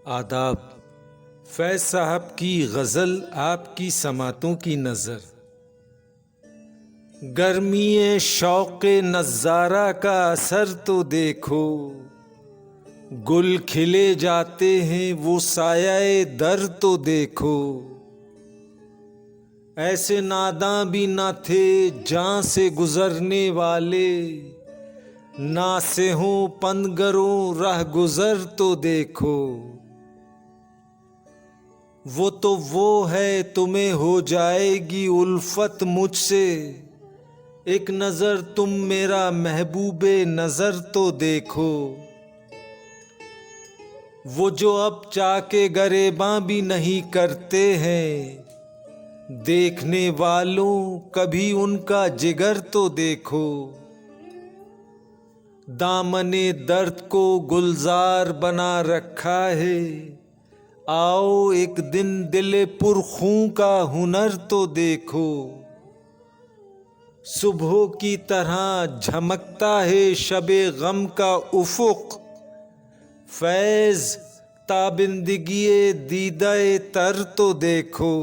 आदाब। फैज़ साहब की गज़ल आपकी समातों की नज़र। गर्मी शौक़े नज़ारा का असर तो देखो, गुल खिले जाते हैं वो साया दर तो देखो। ऐसे नादां भी ना थे जहाँ से गुज़रने वाले, ना से हों पंदगरों राह गुज़र तो देखो। वो तो वो है तुम्हें हो जाएगी उल्फत मुझसे, एक नज़र तुम मेरा महबूबे नज़र तो देखो। वो जो अब चाके गरेबां भी नहीं करते हैं, देखने वालों कभी उनका जिगर तो देखो। दामने दर्द को गुलजार बना रखा है, आओ एक दिन दिले पुरखूं का हुनर तो देखो। सुबह की तरह झमकता है शबे गम का उफुक, फैज़ ताबिंदगी दीदाए तर तो देखो।